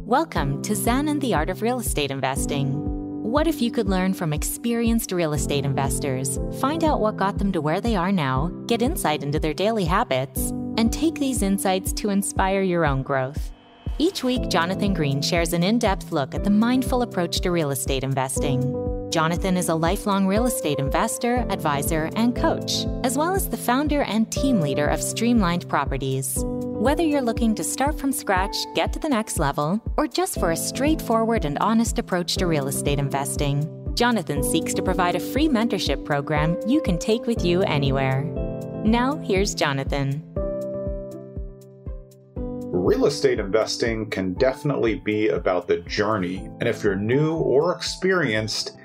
Welcome to Zen and the Art of Real Estate Investing. What if you could learn from experienced real estate investors, find out what got them to where they are now, get insight into their daily habits, and take these insights to inspire your own growth? Each week, Jonathan Green shares an in-depth look at the mindful approach to real estate investing. Jonathan is a lifelong real estate investor, advisor, and coach, as well as the founder and team leader of Streamlined Properties. Whether you're looking to start from scratch, get to the next level, or just for a straightforward and honest approach to real estate investing, Jonathan seeks to provide a free mentorship program you can take with you anywhere. Now, here's Jonathan. Real estate investing can definitely be about the journey, and if you're new or experienced,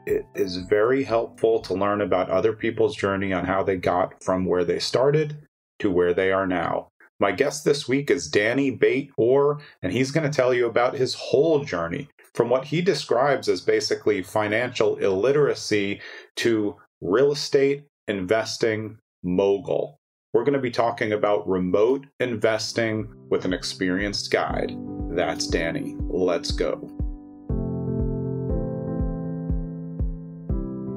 it is very helpful to learn about other people's journey on how they got from where they started to where they are now. My guest this week is Dani Beit-Or, and he's going to tell you about his whole journey, from what he describes as basically financial illiteracy to real estate investing mogul. We're going to be talking about remote investing with an experienced guide. That's Dani. Let's go.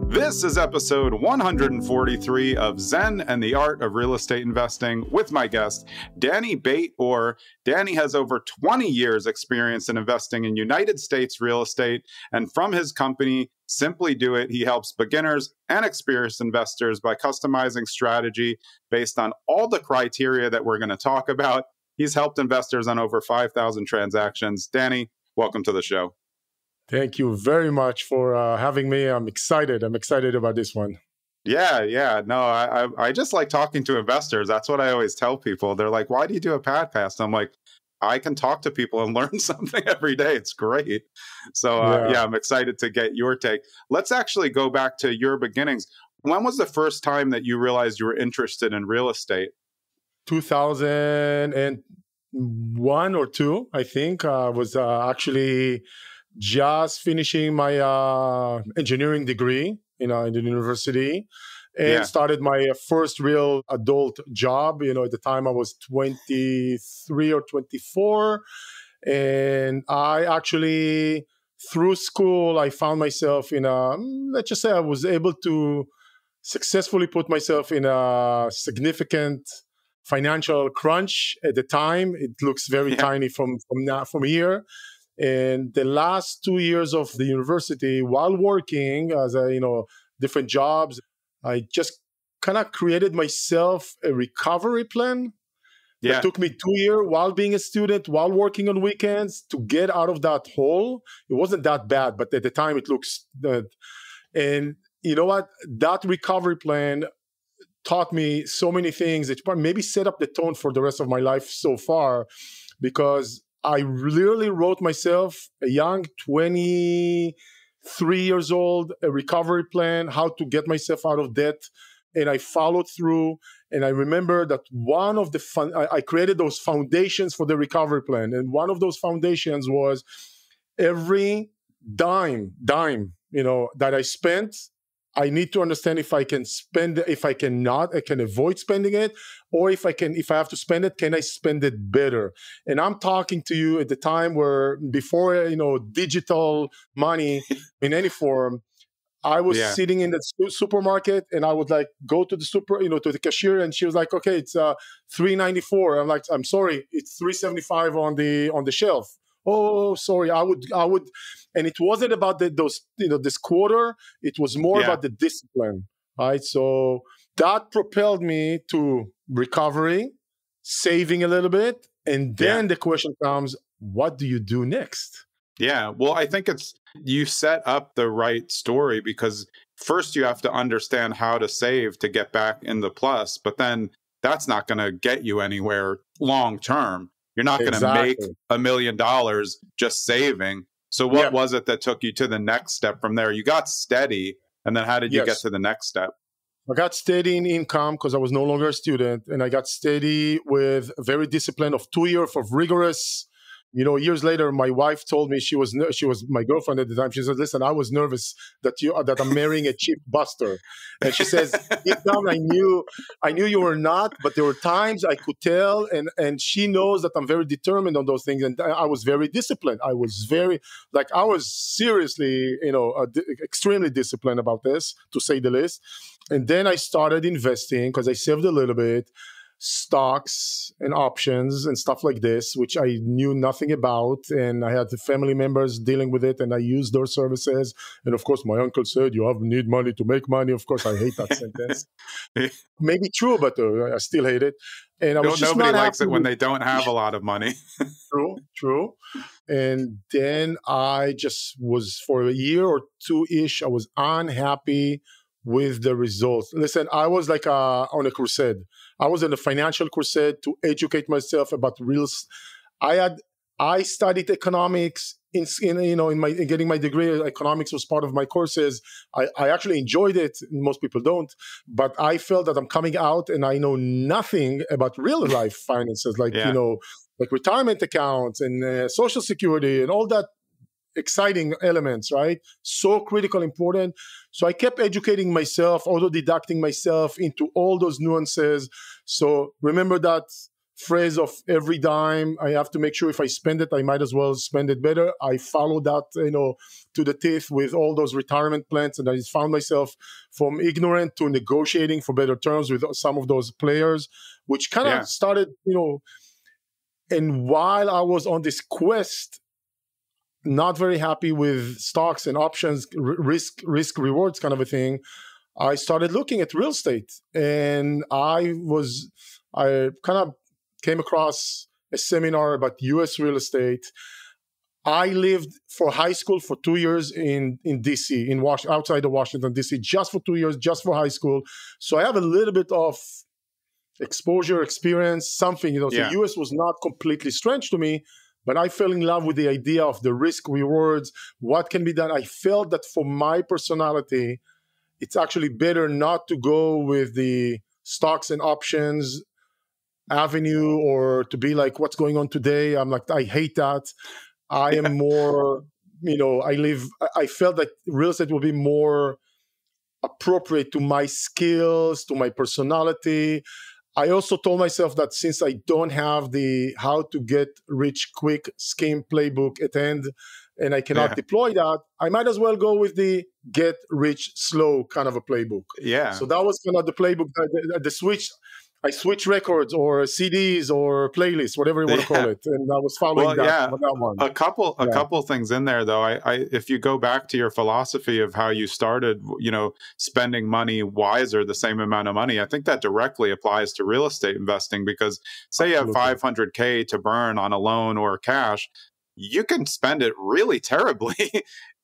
This is episode 143 of Zen and the Art of Real Estate Investing with my guest, Dani Beit-Or. Dani has over 20 years experience in investing in United States real estate, and from his company, Simply Do It, he helps beginners and experienced investors by customizing strategy based on all the criteria that we're going to talk about. He's helped investors on over 5,000 transactions. Dani, welcome to the show. Thank you very much for having me. I'm excited about this one. Yeah. No, I just like talking to investors. That's what I always tell people. They're like, why do you do a podcast? I'm like, I can talk to people and learn something every day. It's great. So I'm excited to get your take. Let's actually go back to your beginnings. When was the first time that you realized you were interested in real estate? 2001 or 2, I think. I was actually just finishing my engineering degree in the university and started my first real adult job. At the time I was 23 or 24. And I actually, through school, I found myself in let's just say I was able to successfully put myself in a significant financial crunch at the time. It looks very tiny from here. And the last 2 years of the university, while working as different jobs, I just kind of created myself a recovery plan. It took me 2 years while being a student, while working on weekends, to get out of that hole. It wasn't that bad, but at the time it looks bad. And you know what? That recovery plan taught me so many things. It maybe set up the tone for the rest of my life so far, because I literally wrote myself, a young 23 years old, a recovery plan, how to get myself out of debt. And I followed through. And I remember that one of the I created those foundations for the recovery plan. And one of those foundations was every dime, that I spent, I need to understand if I can spend it, if I cannot, I can avoid spending it, or if I have to spend it, can I spend it better? And I'm talking to you at the time where before, digital money in any form, I was sitting in the supermarket and I would go to the to the cashier, and she was like, okay, it's $3.94. I'm like, I'm sorry, it's $3.75 on the shelf. Oh, sorry, I would, and it wasn't about this quarter. It was more about the discipline, right? So that propelled me to recovery, saving a little bit, and then the question comes: what do you do next? Yeah, well, I think you set up the right story, because first you have to understand how to save to get back in the plus, but then that's not going to get you anywhere long term. You're not going to make $1 million just saving. So what was it that took you to the next step from there? You got steady, and then how did you get to the next step? I got steady in income because I was no longer a student, and I got steady with a very disciplined of 2 years of rigorous Years later, my wife told me she was my girlfriend at the time. She said, "Listen, I was nervous that I'm marrying a cheap buster," and she says, "Deep down, I knew you were not, but there were times I could tell, and she knows that I'm very determined on those things, and I was very disciplined. I was seriously, extremely disciplined about this, to say the least. And then I started investing because I saved a little bit." Stocks and options and stuff like this, which I knew nothing about. And I had the family members dealing with it, and I used their services. And of course, my uncle said, "You need money to make money." Of course, I hate that sentence. Maybe true, but I still hate it. And I was just nobody not likes it when they don't have a lot of money. True. And then I just was, for a year or two-ish, I was unhappy with the results. Listen, I was like on a crusade. I was on a financial crusade to educate myself about I studied economics in getting my degree. Economics was part of my courses. I actually enjoyed it. Most people don't, but I felt that I'm coming out and I know nothing about real life finances, like retirement accounts and social security and all that exciting elements, right? So critical, important. So I kept educating myself, auto-didacting myself into all those nuances. So remember that phrase of every dime, I have to make sure if I spend it, I might as well spend it better. I followed that, to the teeth with all those retirement plans. And I just found myself from ignorant to negotiating for better terms with some of those players, which kind of started, and while I was on this quest, not very happy with stocks and options, risk rewards kind of a thing, I started looking at real estate. And I kind of came across a seminar about US real estate. I lived for high school for 2 years in DC, outside of Washington, DC, just for 2 years, just for high school. So I have a little bit of exposure, experience, something, So US was not completely strange to me. But I fell in love with the idea of the risk rewards, what can be done. I felt that for my personality, it's actually better not to go with the stocks and options avenue or to be like, what's going on today? I'm like, I hate that. I am more, I felt that real estate would be more appropriate to my skills, to my personality. I also told myself that since I don't have the how to get rich quick scheme playbook at hand, and I cannot deploy that, I might as well go with the get rich slow kind of a playbook. Yeah. So that was kind of the playbook, the switch. I switch records or CDs or playlists, whatever you want to call it. And I was following that one. A couple things in there, though. I if you go back to your philosophy of how you started, spending money wiser, the same amount of money, I think that directly applies to real estate investing, because say you have $500K to burn on a loan or cash, you can spend it really terribly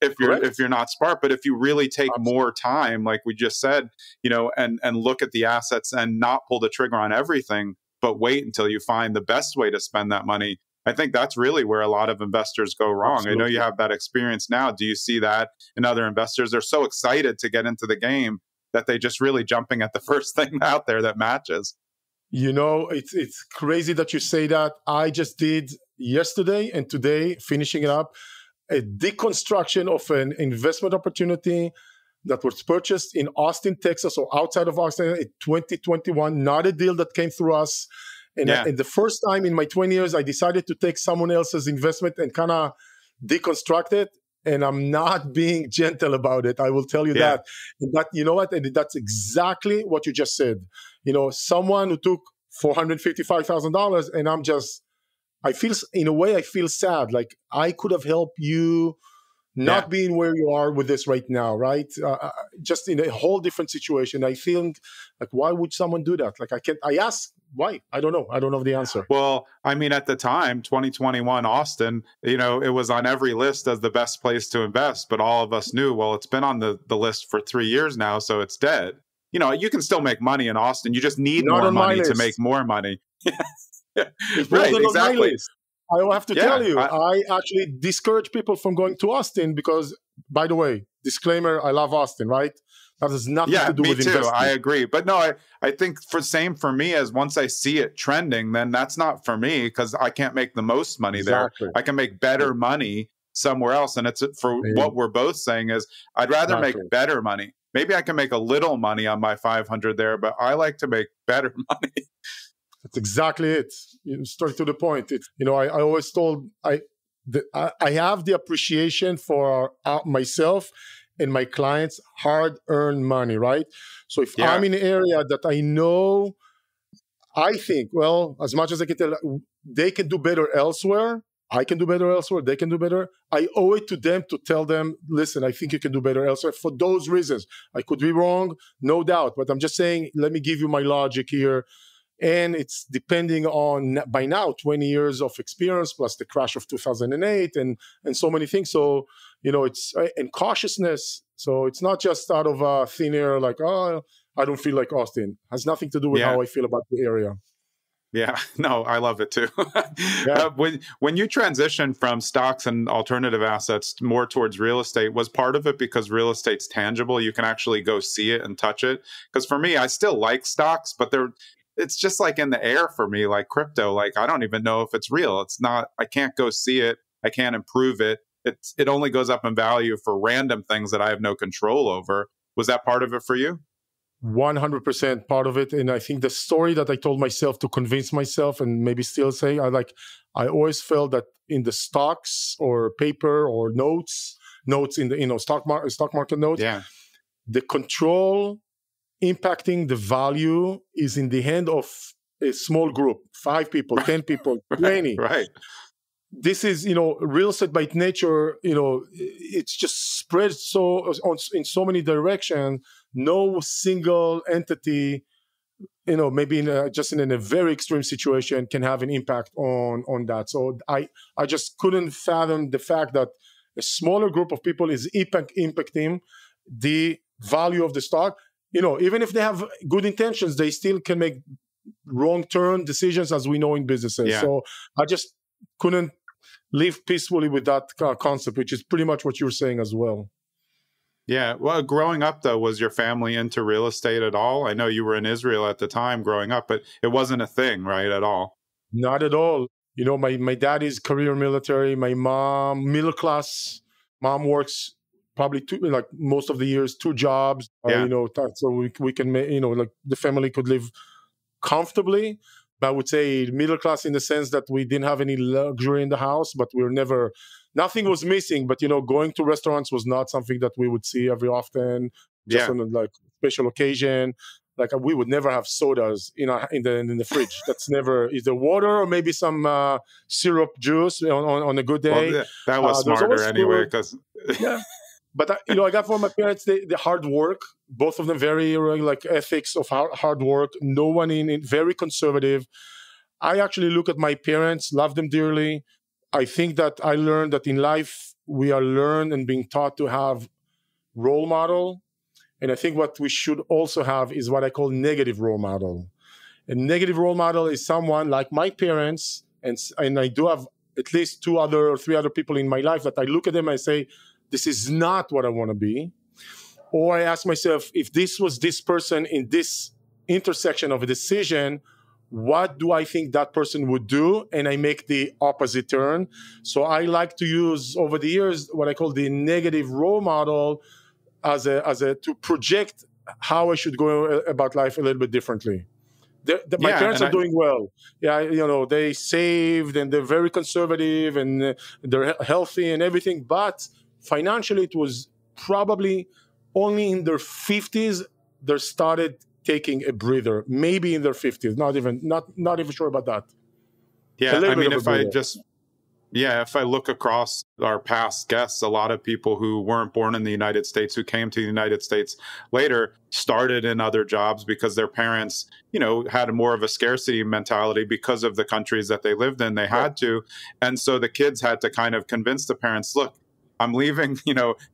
if you're not smart. But if you really take more time, like we just said, and look at the assets and not pull the trigger on everything, but wait until you find the best way to spend that money, I think that's really where a lot of investors go wrong. Absolutely. I know you have that experience now. Do you see that in other investors? They're so excited to get into the game that they just really jumping at the first thing out there that matches. It's crazy that you say that. I just did yesterday and today, finishing it up, a deconstruction of an investment opportunity that was purchased in Austin, Texas, or outside of Austin in 2021, not a deal that came through us. And the first time in my 20 years, I decided to take someone else's investment and kind of deconstruct it. And I'm not being gentle about it. I will tell you that. And that, and that's exactly what you just said. Someone who took $455,000 and I feel sad. Like I could have helped you not being where you are with this right now, right? Just in a whole different situation. I think, like, why would someone do that? Like, I ask why? I don't know. I don't know the answer. Well, I mean, at the time, 2021 Austin, it was on every list as the best place to invest. But all of us knew, well, it's been on the list for 3 years now, so it's dead. You can still make money in Austin. You just need more money to make more money. Right, exactly. I will have to tell you, I actually discourage people from going to Austin because, by the way, disclaimer, I love Austin, right? That has nothing to do with investing. I agree. But no, I think same for me as once I see it trending, then that's not for me because I can't make the most money there. I can make better money somewhere else. And it's for what we're both saying is I'd rather make better money. Maybe I can make a little money on my 500 there, but I like to make better money. That's exactly it. Straight to the point. I always told I have the appreciation for myself and my clients' hard-earned money, right? So if I'm in an area that I know, I think, well, as much as I can tell, they can do better elsewhere. I can do better elsewhere. They can do better. I owe it to them to tell them, listen, I think you can do better elsewhere for those reasons. I could be wrong, no doubt. But I'm just saying, let me give you my logic here. And it's depending on, by now, 20 years of experience, plus the crash of 2008 and so many things. So, it's, and cautiousness. So it's not just out of thin air, like, oh, I don't feel like Austin. It has nothing to do with how I feel about the area. Yeah, no, I love it too. When you transition from stocks and alternative assets more towards real estate, was part of it because real estate's tangible? You can actually go see it and touch it? Because for me, I still like stocks, but it's just like in the air for me, like crypto. Like, I don't even know if it's real. It's not, I can't go see it. I can't improve it. It only goes up in value for random things that I have no control over. Was that part of it for you? 100% part of it. And I think the story that I told myself to convince myself and maybe still say, I always felt that in the stocks or paper or notes in the, stock market notes, the control impacting the value is in the hand of a small group, 5 people, 10 people, 20. Right. This is, real estate by nature, it's just spread in so many directions. No single entity, maybe just in a very extreme situation can have an impact on that. So I just couldn't fathom the fact that a smaller group of people is impacting the value of the stock. Even if they have good intentions, they still can make wrong-turn decisions, as we know in businesses. Yeah. So I just couldn't live peacefully with that concept, which is pretty much what you're saying as well. Yeah. Well, growing up, though, was your family into real estate at all? I know you were in Israel at the time growing up, but it wasn't a thing, right, at all? Not at all. My dad is career military. My mom, middle class. Mom works probably most of the years, 2 jobs. So we can, the family could live comfortably. But I would say middle class in the sense that we didn't have any luxury in the house, but nothing was missing. But, going to restaurants was not something that we would see every often, just on a special occasion. Like we would never have sodas in the fridge. That's never either water or maybe some syrup juice on a good day. Well, that was smarter anyway. But I got from my parents the hard work. Both of them very ethics of hard work. No one in very conservative. I actually look at my parents, love them dearly. I think that I learned that in life we are learned and being taught to have role model. And I think what we should also have is what I call negative role model. A negative role model is someone like my parents, and I do have at least 2 or 3 other people in my life that I look at them and I say, this is not what I want to be. Or I ask myself, if this was this person in this intersection of a decision, what do I think that person would do? And I make the opposite turn. So I like to use over the years what I call the negative role model as a to project how I should go about life a little bit differently. My parents are doing well. Yeah, they saved and they're very conservative and they're healthy and everything. But financially, it was probably only in their 50s they started taking a breather. Maybe in their 50s, not even sure about that. Yeah, I mean, if I look across our past guests, a lot of people who weren't born in the United States, who came to the United States later, started in other jobs because their parents, had more of a scarcity mentality because of the countries that they lived in. They had to. And so the kids had to kind of convince the parents, look, I'm leaving,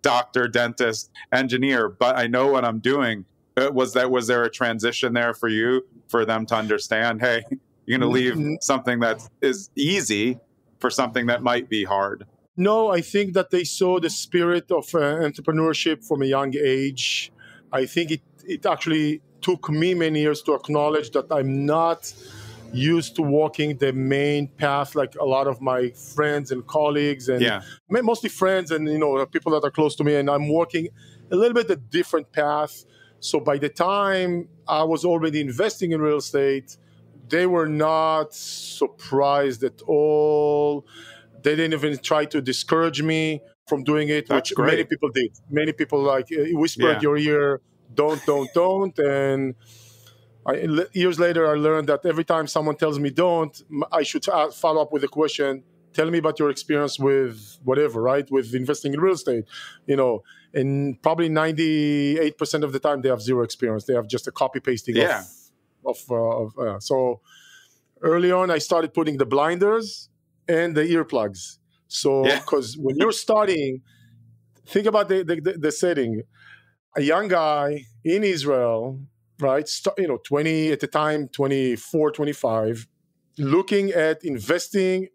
doctor, dentist, engineer, but I know what I'm doing. Was there a transition there for you, for them to understand, hey, you're going to leave something that is easy for something that might be hard? No, I think that they saw the spirit of entrepreneurship from a young age. I think it actually took me many years to acknowledge that I'm not used to walking the main path like a lot of my friends and colleagues and mostly friends and people that are close to me, and I'm walking a little bit a different path. So by the time I was already investing in real estate, they were not surprised at all. They didn't even try to discourage me from doing it, which many people did. Many people whisper at your ear, don't. And years later, I learned that every time someone tells me don't, I should follow up with a question. Tell me about your experience with whatever, right? With investing in real estate, and probably 98% of the time they have zero experience. They have just a copy pasting so early on, I started putting the blinders and the earplugs. So, because when you're starting, think about the setting. A young guy in Israel, right? 20 at the time, 24, 25, looking at investing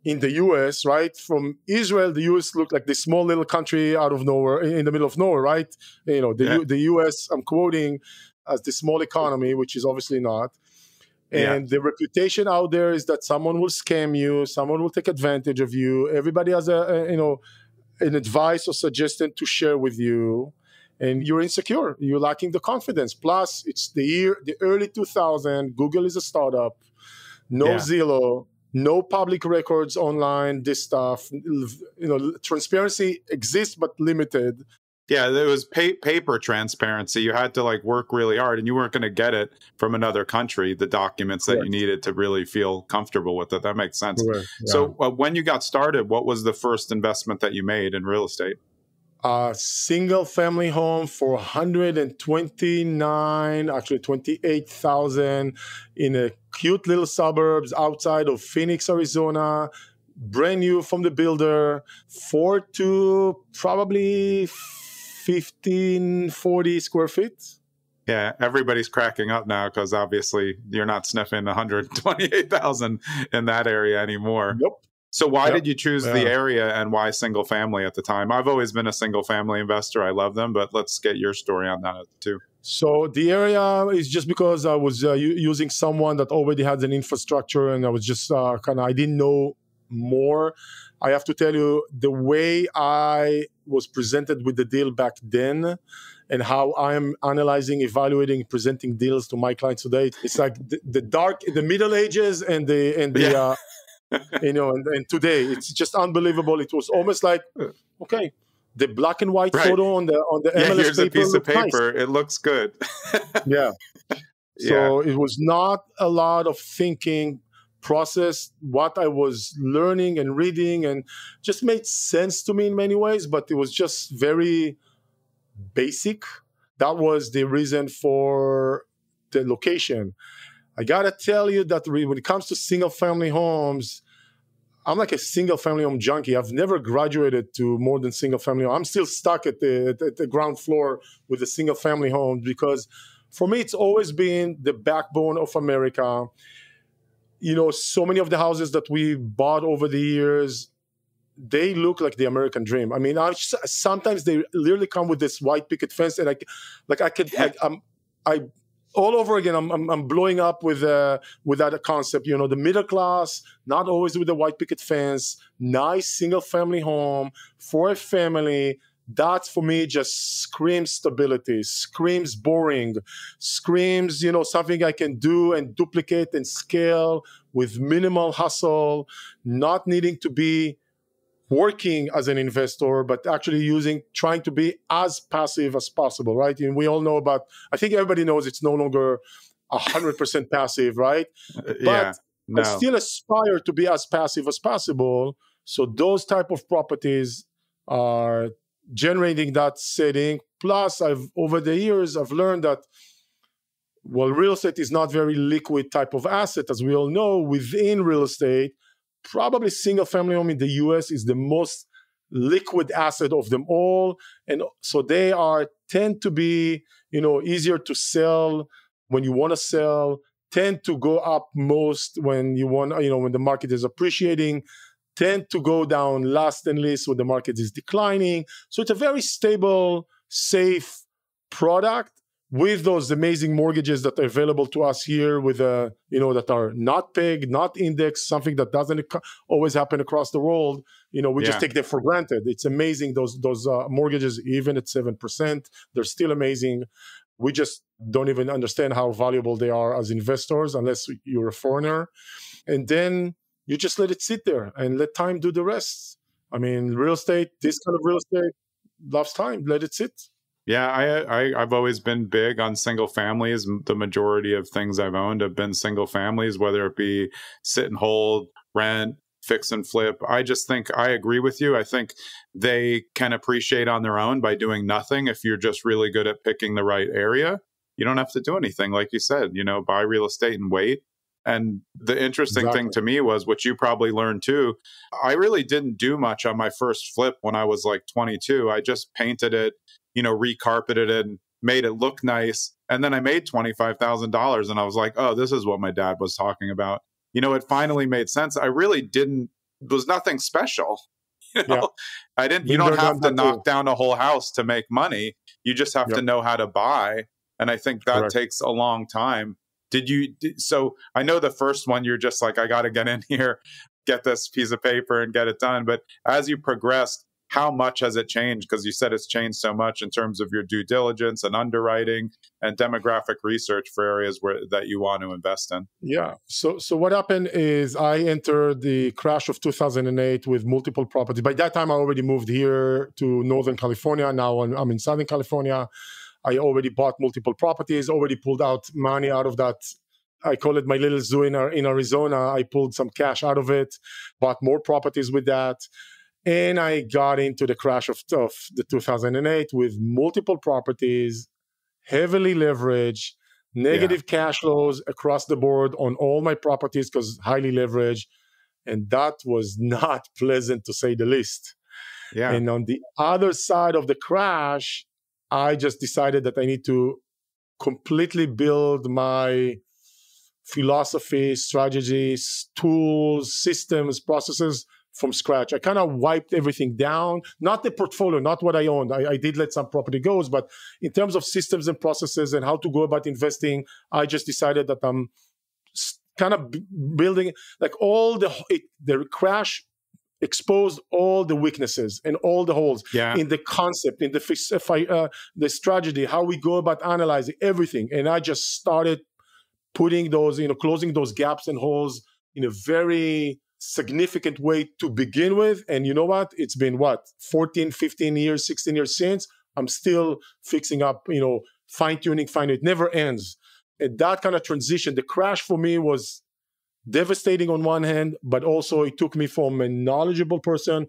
in the U.S., right? From Israel, the U.S. looked like this small little country out of nowhere, in the middle of nowhere, right? The U.S., I'm quoting, as the small economy, which is obviously not. And the reputation out there is that someone will scam you, someone will take advantage of you. Everybody has an advice or suggestion to share with you, and you're insecure. You're lacking the confidence. Plus, it's the early 2000s. Google is a startup. No Zillow, no public records online. This stuff, transparency exists but limited. Yeah, there was paper transparency. You had to work really hard, and you weren't going to get it from another country, the documents that you needed to really feel comfortable with it. That makes sense. Correct. Yeah. So when you got started, what was the first investment that you made in real estate? A single family home for 28,000 in a cute little suburbs outside of Phoenix, Arizona. Brand new from the builder, 4 to probably 1540 square feet. Yeah, everybody's cracking up now because obviously you're not sniffing 128,000 in that area anymore. Nope. So why did you choose the area, and why single family at the time? I've always been a single family investor. I love them, but let's get your story on that too. So the area is just because I was using someone that already had an infrastructure, and I was just I didn't know more. I have to tell you, the way I was presented with the deal back then and how I am analyzing, evaluating, presenting deals to my clients today, it's like the Middle Ages and and today. It's just unbelievable. It was almost like, okay, the black and white photo on the MLS here's paper. A piece of paper. Nice. It looks good. So it was not a lot of thinking process. What I was learning and reading and just made sense to me in many ways, but it was just very basic. That was the reason for the location. I gotta tell you that when it comes to single family homes, I'm like a single family home junkie. I've never graduated to more than single family home. I'm still stuck at the ground floor with the single family home because for me, it's always been the backbone of America. So many of the houses that we bought over the years, they look like the American dream. I mean, sometimes they literally come with this white picket fence, and all over again, I'm blowing up with that concept. The middle class, not always with the white picket fence, nice single family home for a family. That for me just screams stability, screams boring, screams, something I can do and duplicate and scale with minimal hustle, not needing to be working as an investor, but actually trying to be as passive as possible, right? And we all know I think everybody knows it's no longer 100% passive, right? But I still aspire to be as passive as possible. So those type of properties are generating that setting. Plus, over the years, I've learned that, real estate is not very liquid type of asset. As we all know, within real estate, probably single family home in the US is the most liquid asset of them all. And so they tend to be, easier to sell when you want to sell, tend to go up most when you want, when the market is appreciating, tend to go down last and least when the market is declining. So it's a very stable, safe product with those amazing mortgages that are available to us here with, that are not pegged, not indexed, something that doesn't always happen across the world. We just take them for granted. It's amazing. Those mortgages, even at 7%, they're still amazing. We just don't even understand how valuable they are as investors unless you're a foreigner. And then you just let it sit there and let time do the rest. I mean, real estate, this kind of real estate loves time. Let it sit. Yeah, I've always been big on single families. The majority of things I've owned have been single families, whether it be sit and hold, rent, fix and flip. I just think I agree with you. I think they can appreciate on their own by doing nothing. If you're just really good at picking the right area, you don't have to do anything. Like you said, buy real estate and wait. And the interesting thing to me was, which you probably learned too, I really didn't do much on my first flip when I was like 22. I just painted it, recarpeted it and made it look nice. And then I made $25,000 and I was like, oh, this is what my dad was talking about. It finally made sense. I really was nothing special. I didn't, you don't have to knock down a whole house to make money. You just have to know how to buy. And I think that takes a long time. So I know the first one, you're just like, I got to get in here, get this piece of paper and get it done. But as you progressed, how much has it changed? Because you said it's changed so much in terms of your due diligence and underwriting and demographic research for areas that you want to invest in. Yeah. So what happened is I entered the crash of 2008 with multiple properties. By that time, I already moved here to Northern California. Now I'm in Southern California. I already bought multiple properties, already pulled out money out of that. I call it my little zoo in Arizona. I pulled some cash out of it, bought more properties with that. And I got into the crash of the 2008 with multiple properties, heavily leveraged, negative cash flows across the board on all my properties because highly leveraged. And that was not pleasant to say the least. Yeah. And on the other side of the crash, I just decided that I need to completely build my philosophy, strategies, tools, systems, processes from scratch. I kind of wiped everything down, not the portfolio, not what I owned. I did let some property go, but in terms of systems and processes and how to go about investing, I just decided that I'm kind of building like the crash exposed all the weaknesses and all the holes in the concept, in the strategy, how we go about analyzing everything. And I just started putting those, closing those gaps and holes in a very significant way to begin with. And you know what? It's been 14, 15 years, 16 years since. I'm still fixing up, fine-tuning, it never ends. And that kind of transition, the crash for me was devastating on one hand, but also it took me from a knowledgeable person,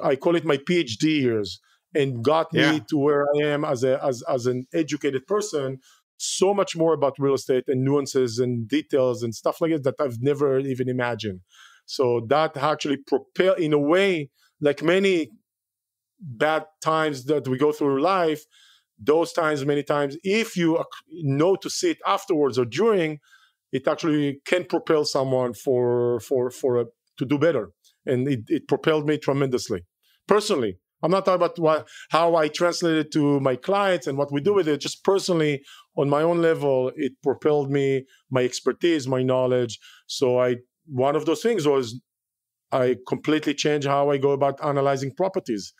I call it my PhD years, and got me to where I am as an educated person, so much more about real estate and nuances and details and stuff like that I've never even imagined. So that actually propelled, in a way, like many bad times that we go through life, those times, many times, if you know to see it afterwards or during, it actually can propel someone to do better. And it propelled me tremendously. Personally, I'm not talking about how I translate it to my clients and what we do with it. Just personally, on my own level, it propelled me, my expertise, my knowledge. So one of those things was I completely changed how I go about analyzing properties,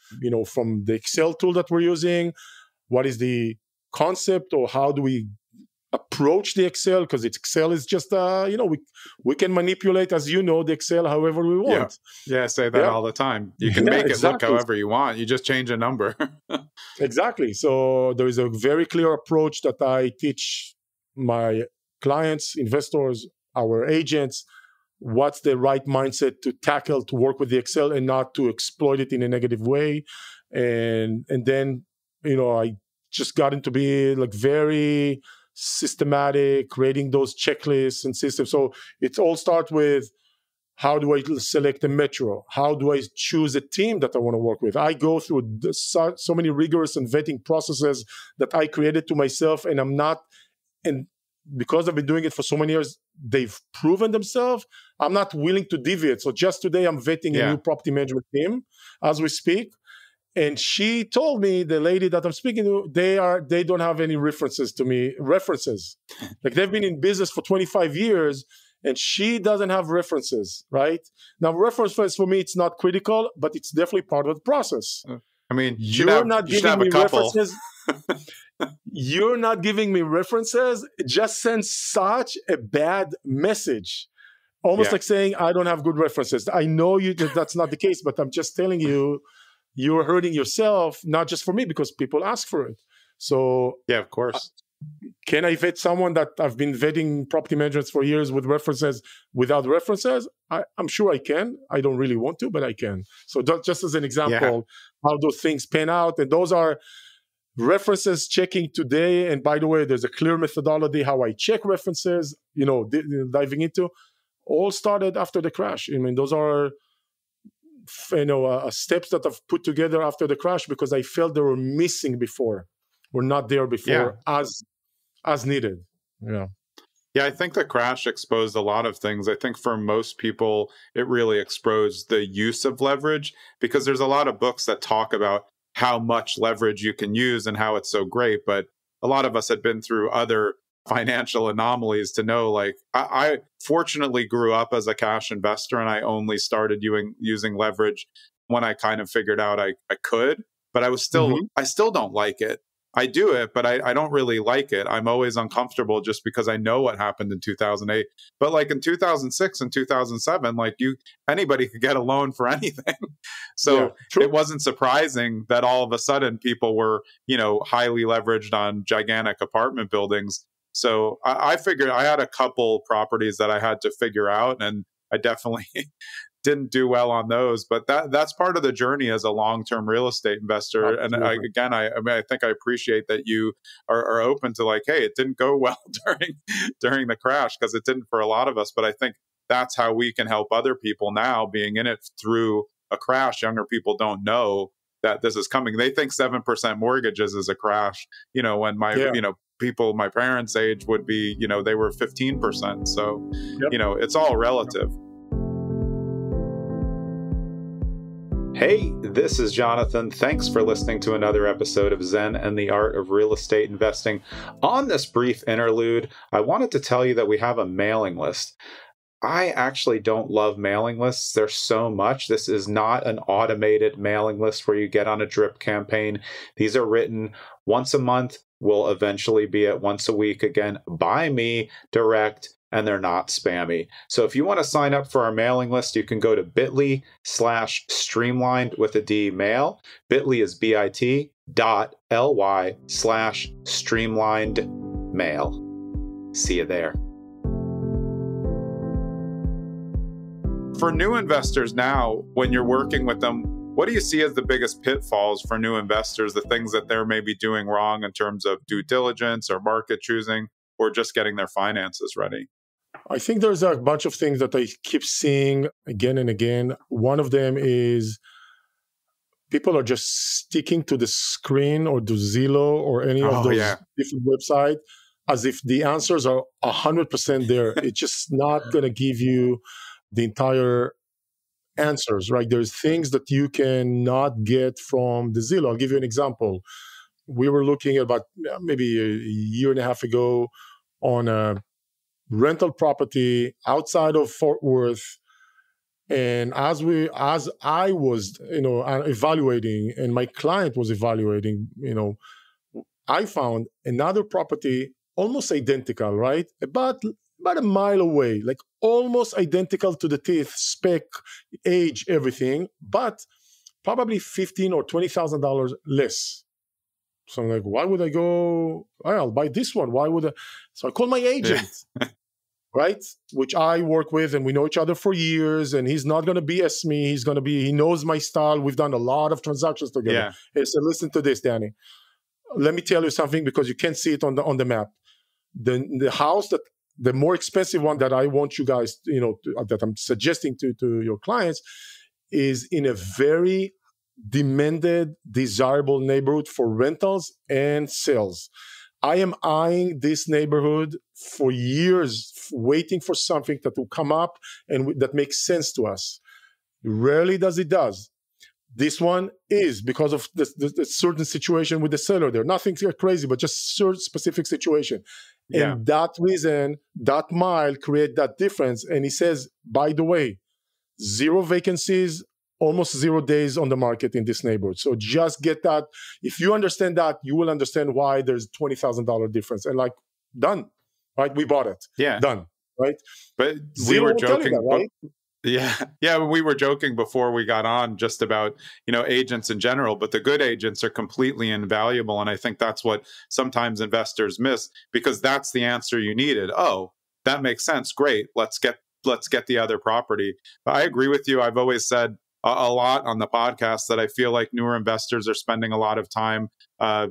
from the Excel tool that we're using. What is the concept, or how do we approach the Excel? Because Excel is just, we can manipulate, as the Excel however we want. Yeah, I say that all the time. You can make it look however you want. You just change a number. Exactly. So there is a very clear approach that I teach my clients, investors, our agents, what's the right mindset to tackle, to work with the Excel and not to exploit it in a negative way. And then, I just got into be like very systematic, creating those checklists and systems. So it all starts with, how do I select a metro? How do I choose a team that I want to work with? I go through so many rigorous and vetting processes that I created to myself, and because I've been doing it for so many years, they've proven themselves. I'm not willing to deviate. So just today, I'm vetting a new property management team as we speak. And she told me, the lady that I'm speaking to, they don't have any references. Like they've been in business for 25 years and she doesn't have references, right? Now, references for me, it's not critical, but it's definitely part of the process. I mean, you're not giving me couple. references. You're not giving me references. It just sends such a bad message. Almost like saying, I don't have good references. I know that's not the case, but I'm just telling you, you're hurting yourself, not just for me, because people ask for it. So yeah, of course. Can I vet someone that I've been vetting property managers for years with references without references? I'm sure I can. I don't really want to, but I can. So just as an example, how those things pan out. And those are references checking today. And by the way, there's a clear methodology how I check references, diving into. All started after the crash. I mean, those are steps that I've put together after the crash because I felt they were missing before, were not there before as needed. Yeah. Yeah, I think the crash exposed a lot of things. I think for most people, it really exposed the use of leverage because there's a lot of books that talk about how much leverage you can use and how it's so great. But a lot of us had been through other financial anomalies to know, like, I fortunately grew up as a cash investor and I only started using leverage when I kind of figured out I could, but I still don't like it. I do it, but I don't really like it. I'm always uncomfortable just because I know what happened in 2008. But like in 2006 and 2007, like anybody could get a loan for anything. So it wasn't surprising that all of a sudden people were, highly leveraged on gigantic apartment buildings. So I figured I had a couple properties that I had to figure out, and I definitely didn't do well on those. But that's part of the journey as a long-term real estate investor. Absolutely. And I think I appreciate that you are open to like, hey, it didn't go well during the crash because it didn't for a lot of us. But I think that's how we can help other people now being in it through a crash. Younger people don't know that this is coming. They think 7% mortgages is a crash, when people my parents' age would be, they were 15%. So, it's all relative. Hey, this is Jonathan. Thanks for listening to another episode of Zen and the Art of Real Estate Investing. On this brief interlude, I wanted to tell you that we have a mailing list. I actually don't love mailing lists. There's so much. This is not an automated mailing list where you get on a drip campaign. These are written once a month. Will eventually be at once a week again by me, direct, and they're not spammy. So if you want to sign up for our mailing list, you can go to bit.ly/streamlined with a D mail. Bit.ly is bit.ly/streamlined mail. See you there. For new investors now, when you're working with them, what do you see as the biggest pitfalls for new investors, the things that they're maybe doing wrong in terms of due diligence or market choosing or just getting their finances ready? I think there's a bunch of things that I keep seeing again and again. One of them is people are just sticking to the screen or to Zillow or any of those different websites as if the answers are 100% there. It's just not going to give you the entire answers, right? There's things that you cannot get from the Zillow. I'll give you an example. We were looking at about maybe a year and a half ago on a rental property outside of Fort Worth. And as I was, evaluating and my client was evaluating, I found another property almost identical, right? About a mile away, like almost identical to the teeth, spec, age, everything, but probably $15,000 or $20,000 less. So I'm like, why would I go? I'll buy this one. Why would I? So I call my agent, right? Which I work with, and we know each other for years. And he's not going to BS me. He knows my style. We've done a lot of transactions together. Yeah. He said, listen to this, Danny. Let me tell you something because you can't see it on the map. The house the more expensive one that I want you guys, that I'm suggesting to your clients is in a very demanded, desirable neighborhood for rentals and sales. I am eyeing this neighborhood for years, waiting for something that will come up and that makes sense to us. Rarely does it. This one is because of the certain situation with the seller there. Nothing crazy, but just certain specific situation. Yeah. And that reason, that mile create that difference. And he says, by the way, 0 vacancies, almost 0 days on the market in this neighborhood. So just get that. If you understand that, you will understand why there's $20,000 difference. And like, done, right? We bought it. Yeah. Done, right? But we were joking, that, right? Yeah, we were joking before we got on just about, agents in general, but the good agents are completely invaluable. And I think that's what sometimes investors miss, because that's the answer you needed. Oh, that makes sense. Great. Let's get the other property. But I agree with you. I've always said a lot on the podcast that I feel like newer investors are spending a lot of time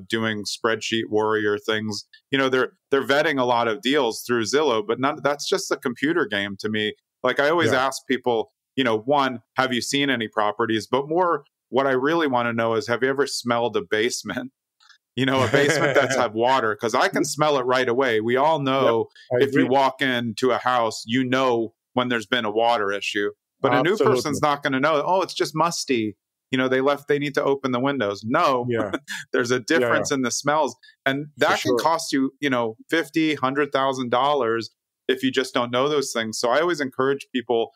doing spreadsheet warrior things. They're vetting a lot of deals through Zillow, but that's just a computer game to me. Like I always ask people, one, have you seen any properties? But more, what I really want to know is, have you ever smelled a basement? A basement that's had water, because I can smell it right away. We all know if you walk into a house, when there's been a water issue. But a new person's not going to know, oh, it's just musty. They need to open the windows. No, there's a difference in the smells. And that can cost you, $50,000, $100,000 if you just don't know those things. So I always encourage people,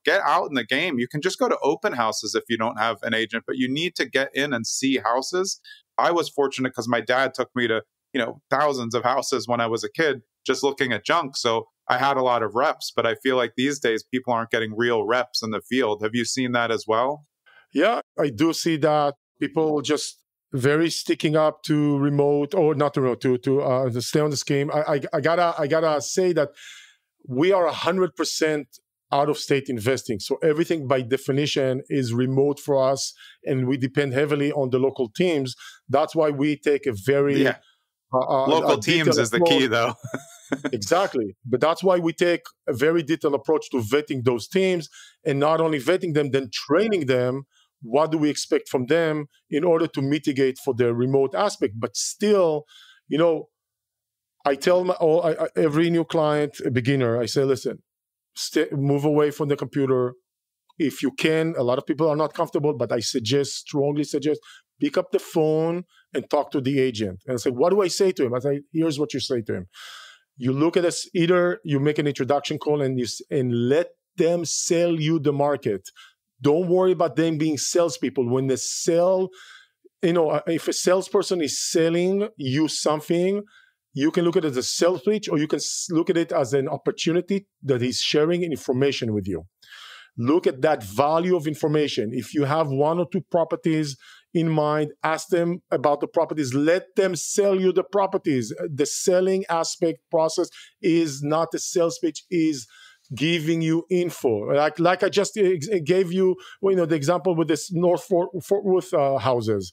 get out in the game. You can just go to open houses if you don't have an agent, but you need to get in and see houses. I was fortunate because my dad took me to, thousands of houses when I was a kid, just looking at junk. So I had a lot of reps, but I feel like these days people aren't getting real reps in the field. Have you seen that as well? Yeah, I do see that. People just very sticking up to remote, or not to remote, to stay on the scheme. I gotta say that we are 100% out of state investing. So everything by definition is remote for us, and we depend heavily on the local teams. That's why we take a very local teams is the key, though. Exactly. But that's why we take a very detailed approach to vetting those teams, and not only vetting them, then training them. What do we expect from them in order to mitigate for the remote aspect? But still, I tell every new client, a beginner, I say, listen, move away from the computer. If you can, a lot of people are not comfortable, but I strongly suggest, pick up the phone and talk to the agent. And I say, what do I say to him? I say, here's what you say to him. You look at us, either you make an introduction call and let them sell you the market. Don't worry about them being salespeople. When they sell, if a salesperson is selling you something, you can look at it as a sales pitch, or you can look at it as an opportunity that he's sharing information with you. Look at that value of information. If you have 1 or 2 properties in mind, ask them about the properties. Let them sell you the properties. The selling aspect process is not a sales pitch, is giving you info. Like I just gave you, the example with this North Fort Worth houses.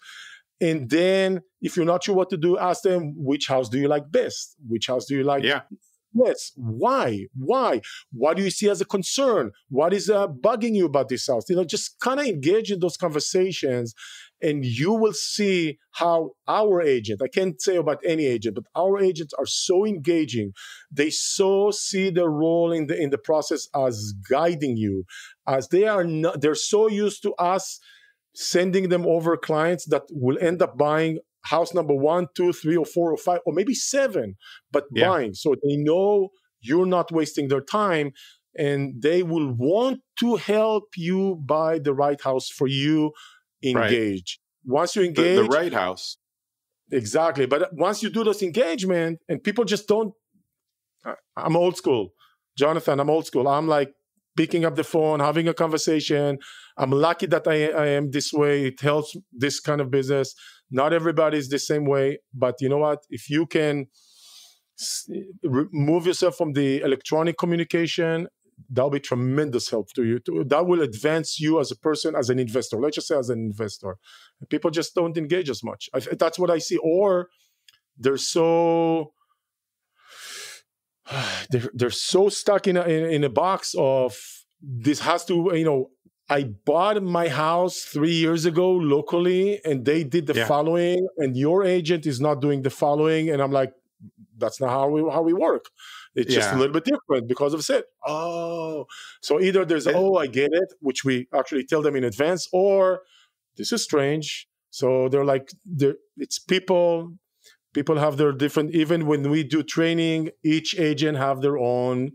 And then if you're not sure what to do, ask them, which house do you like best? Which house do you like? Yes. Why? What do you see as a concern? What is bugging you about this house? Just kind of engage in those conversations, and you will see how our agent, I can't say about any agent, but our agents are so engaging. They so see their role in the process as guiding you, as they're so used to us sending them over clients that will end up buying house number 1, 2, 3, or 4, or 5, or maybe 7, but buying. So they know you're not wasting their time, and they will want to help you buy the right house for you. Engage. Right. Once you engage, the right house. Exactly. But once you do this engagement, and people just don't, I'm old school. Jonathan, I'm old school. I'm like picking up the phone, having a conversation. I'm lucky that I am this way. It helps this kind of business. Not everybody is the same way, but you know what? If you can remove yourself from the electronic communication, that'll be tremendous help to you. That will advance you as a person, as an investor. Let's just say as an investor. People just don't engage as much. That's what I see. Or they're so stuck in a box of, this has to, I bought my house 3 years ago locally, and they did the following, and your agent is not doing the following. And I'm like, that's not how we work. It's just a little bit different because of it. Oh, so either there's, I get it, which we actually tell them in advance, or this is strange. So they're like, it's people have their different, even when we do training, each agent have their own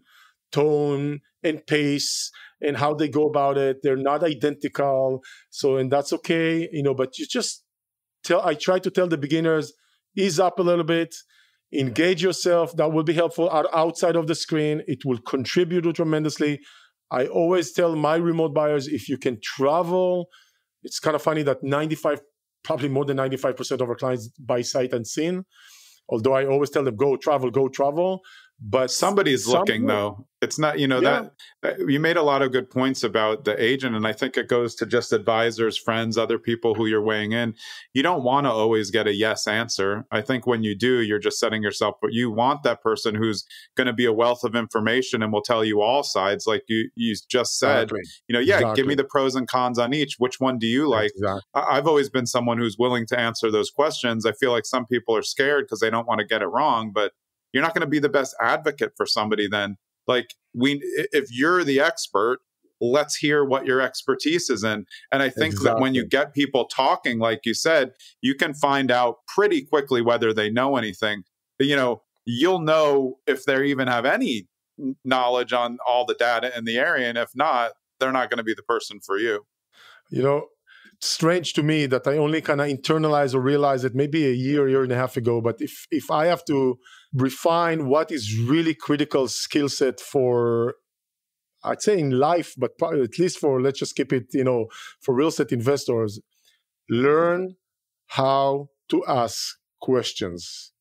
tone and pace and how they go about it. They're not identical. So, and that's okay, but you just I try to tell the beginners, ease up a little bit, engage yourself. That will be helpful outside of the screen. It will contribute tremendously. I always tell my remote buyers, if you can travel, it's kind of funny that probably more than 95% of our clients buy sight unseen. Although I always tell them, go travel. But somebody's looking, though. It's not, that you made a lot of good points about the agent. And I think it goes to just advisors, friends, other people who you're weighing in. You don't want to always get a yes answer. I think when you do, you're just setting yourself, but you want that person who's going to be a wealth of information and will tell you all sides. Like you just said, Exactly. Give me the pros and cons on each. Which one do you like? Exactly. I've always been someone who's willing to answer those questions. I feel like some people are scared because they don't want to get it wrong, but you're not going to be the best advocate for somebody then. Like if you're the expert, let's hear what your expertise is in. And I think that when you get people talking, like you said, you can find out pretty quickly whether they know anything. You'll know if they even have any knowledge on all the data in the area. And if not, they're not going to be the person for you. Strange to me that I only kind of internalize or realize it maybe a year and a half ago. But if I have to refine what is really critical skill set for, I'd say in life, but at least let's just keep it, for real estate investors, learn how to ask questions.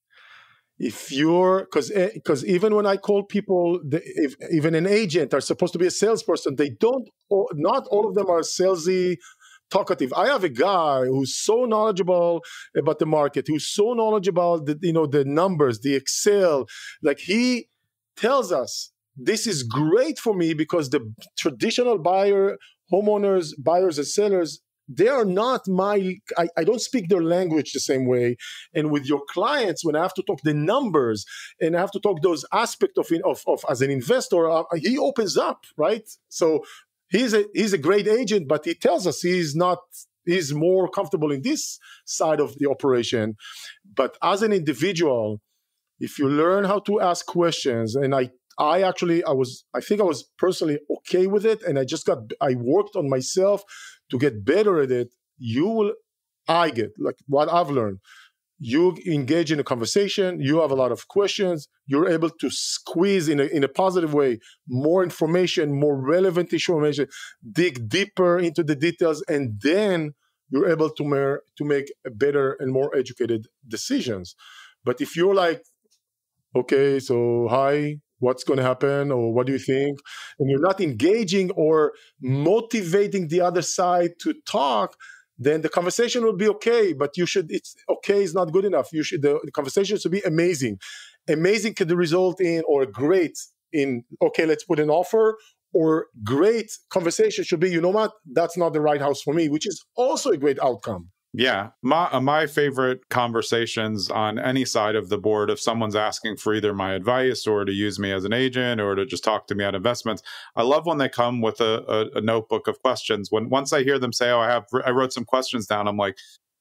Because even when I call people, even an agent are supposed to be a salesperson, not all of them are salesy, talkative. I have a guy who's so knowledgeable about the market, who's so knowledgeable about the numbers, the Excel. Like he tells us, this is great for me because the traditional homeowners, buyers and sellers, they are not I don't speak their language the same way. And with your clients, when I have to talk the numbers and I have to talk those aspects of as an investor, he opens up, right? So he's a great agent, but he tells us he's more comfortable in this side of the operation. But as an individual, if you learn how to ask questions, and I think I was personally okay with it, and I worked on myself to get better at it. I get like what I've learned. You engage in a conversation, you have a lot of questions, you're able to squeeze in a positive way more information, more relevant information, dig deeper into the details, and then you're able to make better and more educated decisions. But if you're like, okay, so hi, what's going to happen, or what do you think, and you're not engaging or motivating the other side to talk, then the conversation will be okay, but it's okay is not good enough. The conversation should be amazing. Amazing could result in, or great in, okay, let's put an offer, or great conversation should be, you know what, that's not the right house for me, which is also a great outcome. Yeah. My favorite conversations on any side of the board, if someone's asking for either my advice or to use me as an agent or to just talk to me at investments, I love when they come with a notebook of questions. Once I hear them say, oh, I wrote some questions down, I'm like,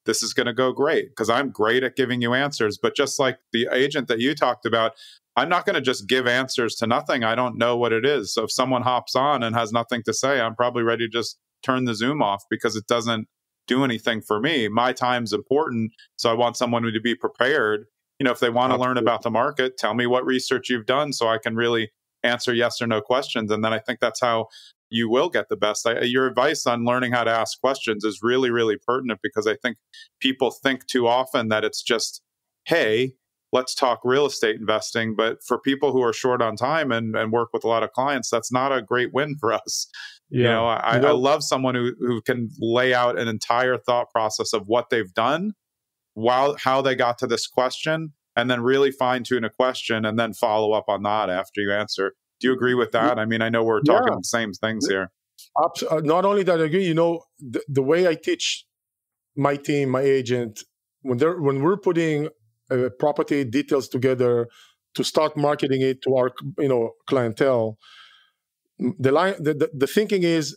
this is going to go great because I'm great at giving you answers. But just like the agent that you talked about, I'm not going to just give answers to nothing. I don't know what it is. So if someone hops on and has nothing to say, I'm probably ready to just turn the Zoom off because it doesn't do anything for me. My time's important. So I want someone to be prepared. If they want to learn about the market, tell me what research you've done so I can really answer yes or no questions. And then I think that's how you will get the best. Your advice on learning how to ask questions is really, really pertinent because I think people think too often that it's just, hey, let's talk real estate investing. But for people who are short on time and work with a lot of clients, that's not a great win for us. Yeah. I love someone who can lay out an entire thought process of what they've done, how they got to this question, and then really fine tune a question and then follow up on that after you answer. Do you agree with that? I mean, I know we're talking the same things here. Not only that, I agree. The way I teach my team, my agent, when we're putting property details together to start marketing it to our clientele, the thinking is,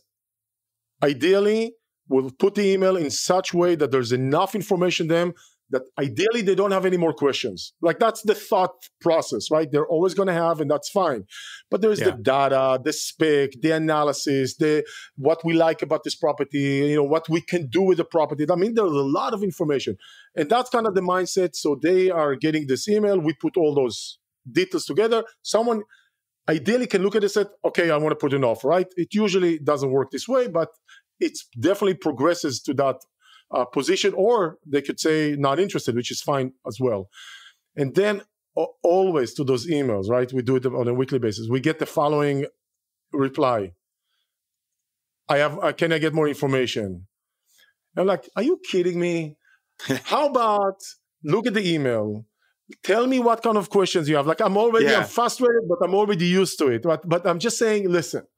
ideally, will put the email in such way that there's enough information to them that ideally they don't have any more questions. Like that's the thought process, right? They're always going to have, and that's fine. But there's the data, the spec, the analysis, what we like about this property, what we can do with the property. I mean, there's a lot of information. And that's kind of the mindset. So they are getting this email. We put all those details together. Someone ideally can look at it and say, okay, I want to put an offer, right? It usually doesn't work this way, but it definitely progresses to that position, or they could say not interested, which is fine as well. And then always to those emails, right? We do it on a weekly basis. We get the following reply. Can I get more information? I'm like, are you kidding me? How about look at the email? Tell me what kind of questions you have. Like I'm frustrated, but I'm already used to it. But I'm just saying, listen,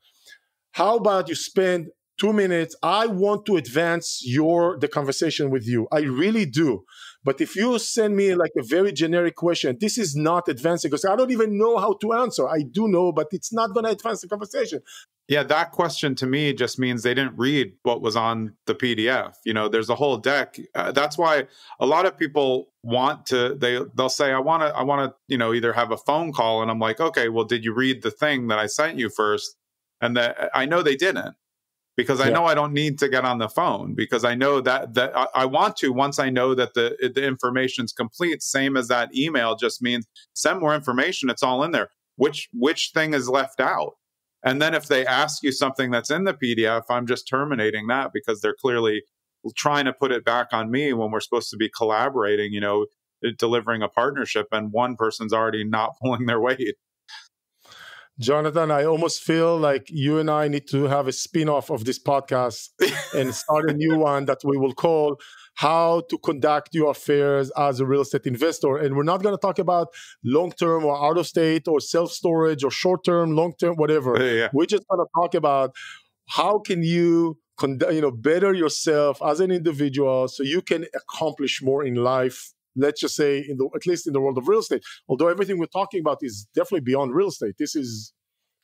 how about you spend 2 minutes? I want to advance the conversation with you. I really do. But if you send me like a very generic question, this is not advancing because I don't even know how to answer. I do know, but it's not going to advance the conversation. Yeah, that question to me just means they didn't read what was on the PDF. There's a whole deck. That's why a lot of people want to, they'll say, I want to, either have a phone call. And I'm like, okay, well, did you read the thing that I sent you first? And I know they didn't. Because I know I don't need to get on the phone, because I know that I want to, once I know that the information's complete. Same as that email just means send more information. It's all in there. Which thing is left out? And then if they ask you something that's in the PDF, I'm just terminating that because they're clearly trying to put it back on me when we're supposed to be collaborating, delivering a partnership, and one person's already not pulling their weight. Jonathan, I almost feel like you and I need to have a spin-off of this podcast and start a new one that we will call How to Conduct Your Affairs as a Real Estate Investor. And we're not going to talk about long-term or out-of-state or self-storage or short-term, long-term, whatever. We're just going to talk about how can you better yourself as an individual so you can accomplish more in life. Let's just say, at least in the world of real estate, although everything we're talking about is definitely beyond real estate. This is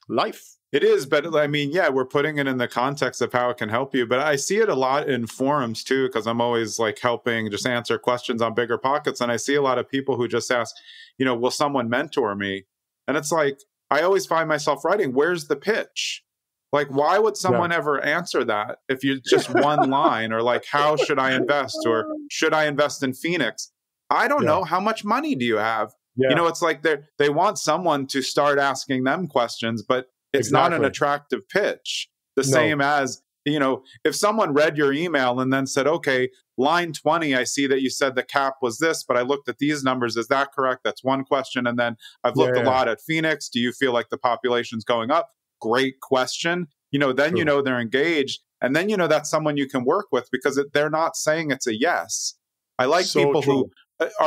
life. It is, but I mean, we're putting it in the context of how it can help you. But I see it a lot in forums too, because I'm always like helping just answer questions on Bigger Pockets. And I see a lot of people who just ask, will someone mentor me? And it's like, I always find myself writing, where's the pitch? Like, why would someone ever answer that if you just one line, or like, how should I invest? Or should I invest in Phoenix? I don't know. How much money do you have? It's like they want someone to start asking them questions, but it's not an attractive pitch. Same as, if someone read your email and then said, okay, line 20, I see that you said the cap was this, but I looked at these numbers. Is that correct? That's one question. And then I've looked a lot at Phoenix. Do you feel like the population's going up? Great question. Then they're engaged. And then that's someone you can work with, because they're not saying it's a yes. I like people who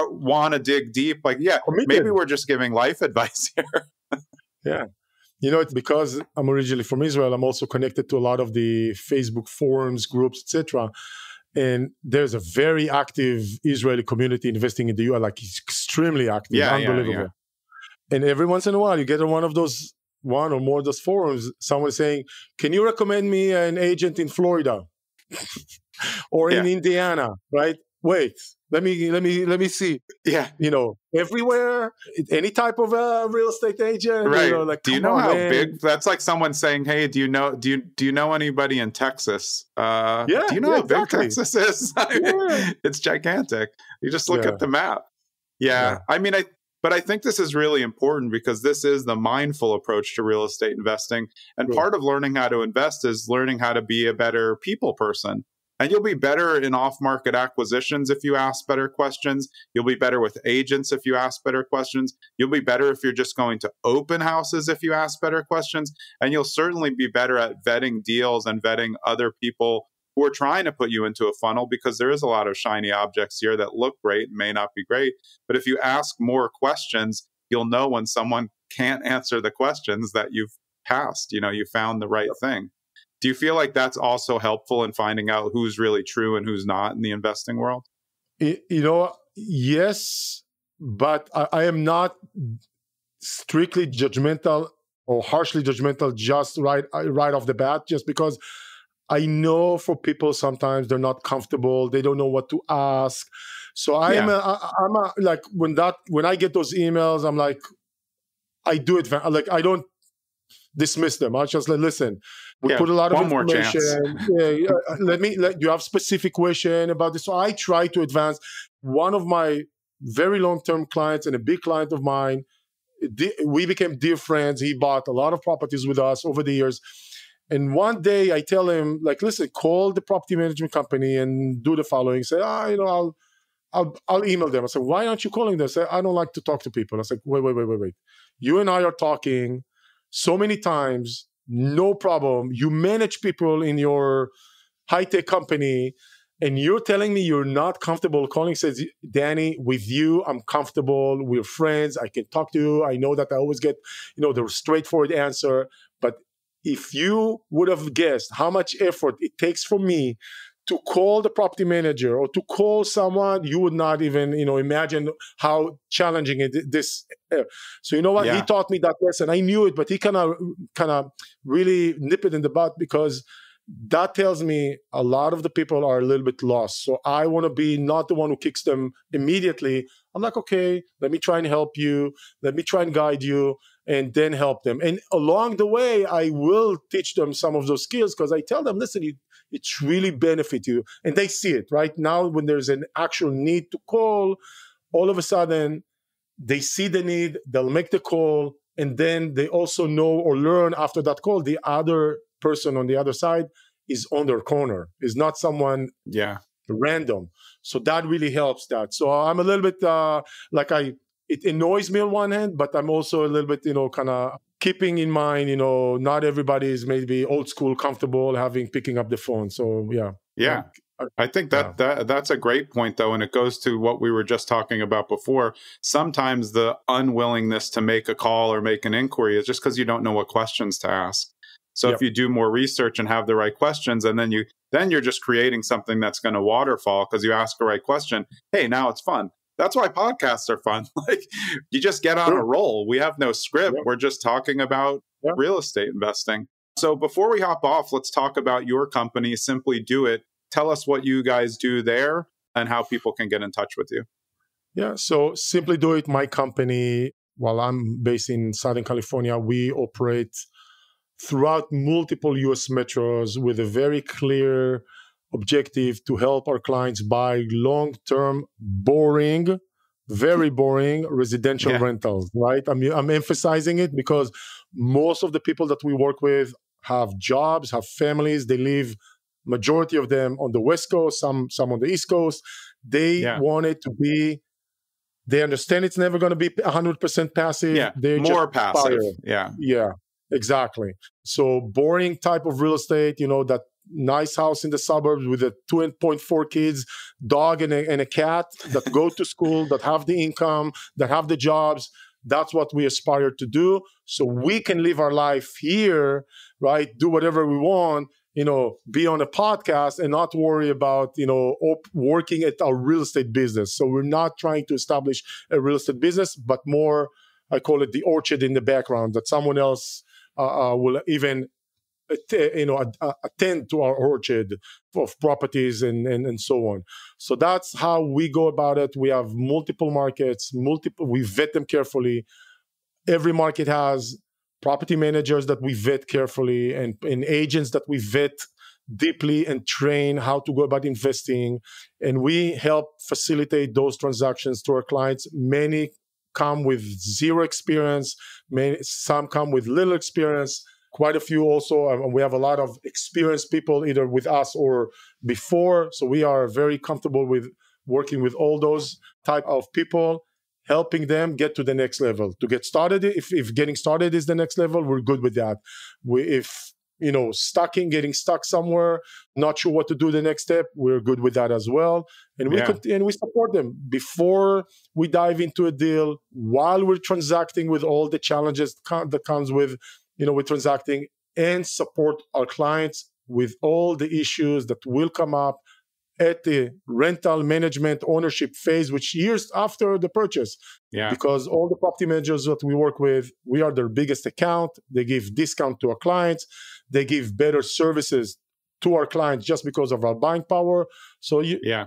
want to dig deep. Like, maybe we're just giving life advice here. It's because I'm originally from Israel. I'm also connected to a lot of the Facebook forums, groups, etc. And there's a very active Israeli community investing in the US, like extremely active, unbelievable. And every once in a while, you get on one or more of those forums, someone saying, can you recommend me an agent in Florida or in Indiana, right? Wait, let me see. Everywhere, any type of real estate agent, right? Do you know how big? That's like someone saying, "Hey, do you know anybody in Texas? Do you know how big Texas is? It's gigantic. You just look at the map." I mean, I think this is really important, because this is the mindful approach to real estate investing, and part of learning how to invest is learning how to be a better people person. And you'll be better in off-market acquisitions if you ask better questions. You'll be better with agents if you ask better questions. You'll be better if you're just going to open houses if you ask better questions. And you'll certainly be better at vetting deals and vetting other people who are trying to put you into a funnel, because there is a lot of shiny objects here that look great and may not be great. But if you ask more questions, you'll know when someone can't answer the questions that you've passed. You found the right thing. Do you feel like that's also helpful in finding out who's really true and who's not in the investing world? Yes, but I am not strictly judgmental or harshly judgmental just right off the bat, just because I know for people sometimes they're not comfortable, they don't know what to ask. So I'm like when I get those emails, I'm like, I do it like I don't dismiss them. I'll just like, listen, we put a lot of information. You have specific question about this. So I try to advance. One of my very long-term clients and a big client of mine, we became dear friends. He bought a lot of properties with us over the years. And one day I tell him, like, listen, call the property management company and do the following. Say, I'll email them. I said, why aren't you calling them? I said, I don't like to talk to people. I said, wait. You and I are talking so many times, no problem. You manage people in your high-tech company, and you're telling me you're not comfortable calling. Says, Danny, with you, I'm comfortable. We're friends. I can talk to you. I know that I always get, the straightforward answer. But if you would have guessed how much effort it takes for me to call the property manager or to call someone, you would not even, imagine how challenging this. So you know what? Yeah. He taught me that lesson. I knew it, but he kind of really nip it in the butt, because that tells me a lot of the people are a little bit lost. So I want to be not the one who kicks them immediately. I'm like, okay, let me try and help you. Let me try and guide you, and then help them. And along the way, I will teach them some of those skills, because I tell them, listen, it's really benefit you. And they see it right now when there's an actual need to call. All of a sudden, they see the need, they'll make the call, and then they also know or learn after that call, the other person on the other side is on their corner, is not someone random. So that really helps that. So I'm a little bit it annoys me on one hand, but I'm also a little bit, kind of keeping in mind, not everybody is maybe old school comfortable picking up the phone. So yeah. I think that's a great point, though, and it goes to what we were just talking about before. Sometimes the unwillingness to make a call or make an inquiry is just because you don't know what questions to ask. So if you do more research and have the right questions, and then you're just creating something that's going to waterfall because you ask the right question. Hey, now it's fun. That's why podcasts are fun. Like, you just get on a roll. We have no script. We're just talking about real estate investing. So before we hop off, let's talk about your company, Simply Do It. Tell us what you guys do there and how people can get in touch with you. Yeah, so Simply Do It, my company, while I'm based in Southern California, we operate throughout multiple US metros with a very clear objective to help our clients buy long-term, very boring residential rentals, right? I'm emphasizing it because most of the people that we work with have jobs, have families. They live, majority of them on the West Coast, some on the East Coast. They want it to be, they understand it's never going to be 100% passive. Yeah, they're more just passive. Aspire. Yeah, exactly. So boring type of real estate, that nice house in the suburbs with a 2.4 kids, dog and a cat that go to school, that have the income, that have the jobs. That's what we aspire to do. So we can live our life here, right? Do whatever we want, be on a podcast and not worry about, working at our real estate business. So we're not trying to establish a real estate business, but more, I call it the orchard in the background, that someone else will even attend to our orchard of properties and so on. So that's how we go about it. We have multiple markets, we vet them carefully. Every market has property managers that we vet carefully and agents that we vet deeply and train how to go about investing. And we help facilitate those transactions to our clients. Many come with zero experience. Some come with little experience. Quite a few also. We have a lot of experienced people either with us or before. So we are very comfortable with working with all those type of people, helping them get to the next level. To get started, if getting started is the next level, we're good with that. If getting stuck somewhere, not sure what to do the next step, we're good with that as well. And we support them before we dive into a deal, while we're transacting with all the challenges that comes with with transacting, and support our clients with all the issues that will come up at the rental management ownership phase, which years after the purchase. Yeah. Because all the property managers that we work with, we are their biggest account. They give discount to our clients. They give better services to our clients just because of our buying power. So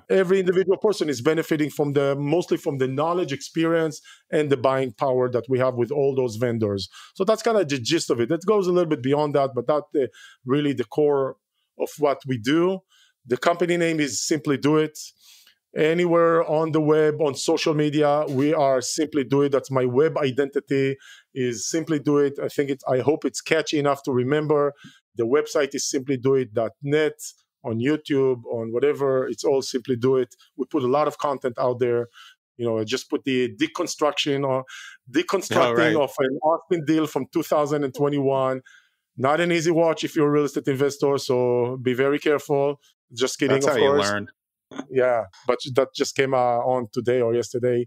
every individual person is benefiting from mostly from the knowledge, experience, and the buying power that we have with all those vendors. So that's kind of the gist of it. It goes a little bit beyond that, but that's really the core of what we do. The company name is Simply Do It. Anywhere on the web, on social media, we are Simply Do It. That's my web identity, is Simply Do It. I hope it's catchy enough to remember. The website is simplydoit.net, on YouTube, on whatever. It's all Simply Do It. We put a lot of content out there. I just put the deconstructing of an Austin deal from 2021. Not an easy watch if you're a real estate investor, so be very careful. Just kidding, That's of how course. You learn. Yeah, but that just came on today or yesterday.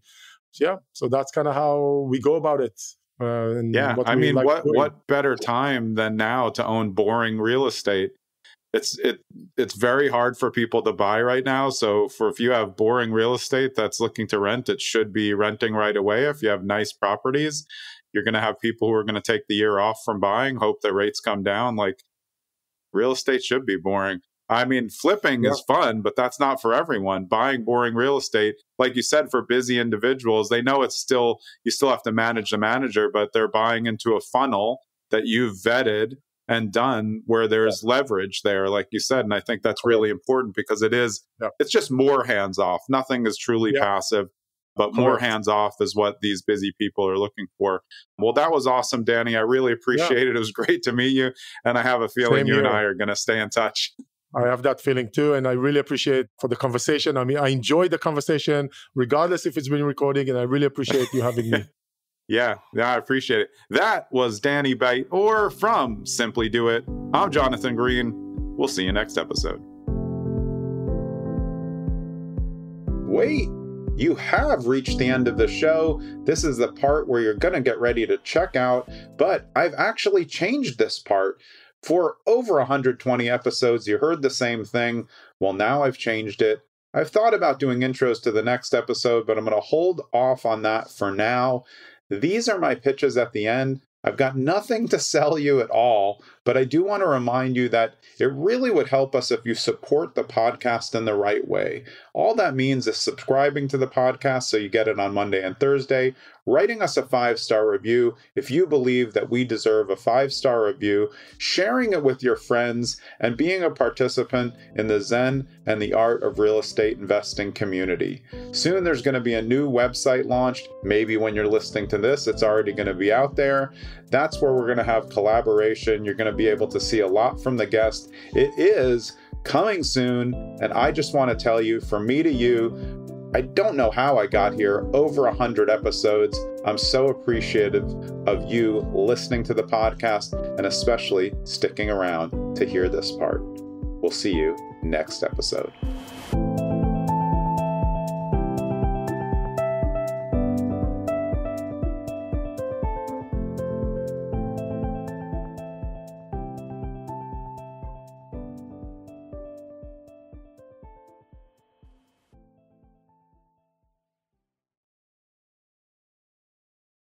So that's kind of how we go about it. What better time than now to own boring real estate? It's very hard for people to buy right now. So if you have boring real estate that's looking to rent, it should be renting right away. If you have nice properties, you're going to have people who are going to take the year off from buying, hope that rates come down. Like, real estate should be boring. I mean, flipping is fun, but that's not for everyone. Buying boring real estate, like you said, for busy individuals, they know you still have to manage the manager, but they're buying into a funnel that you've vetted and done where there's leverage there, like you said. And I think that's really important because it's just more hands off. Nothing is truly passive, but more hands off is what these busy people are looking for. Well, that was awesome, Dani. I really appreciate it. It was great to meet you. And I have a feeling you and I are going to stay in touch. I have that feeling too, and I really appreciate for the conversation. I mean, I enjoyed the conversation, regardless if it's been recording, and I really appreciate you having me. Yeah, I appreciate it. That was Dani Beit-Or from Simply Do It. I'm Jonathan Green. We'll see you next episode. Wait, you have reached the end of the show. This is the part where you're going to get ready to check out, but I've actually changed this part. For over 120 episodes, you heard the same thing. Well, now I've changed it. I've thought about doing intros to the next episode, but I'm going to hold off on that for now. These are my pitches at the end. I've got nothing to sell you at all, but I do want to remind you that it really would help us if you support the podcast in the right way. All that means is subscribing to the podcast so you get it on Monday and Thursday, writing us a 5-star review if you believe that we deserve a 5-star review, sharing it with your friends, and being a participant in the Zen and the Art of Real Estate Investing community. Soon there's going to be a new website launched. Maybe when you're listening to this, it's already going to be out there. That's where we're going to have collaboration. You're going to be able to see a lot from the guest. It is coming soon, and I just want to tell you, from me to you, I don't know how I got here, over 100 episodes. I'm so appreciative of you listening to the podcast and especially sticking around to hear this part. We'll see you next episode.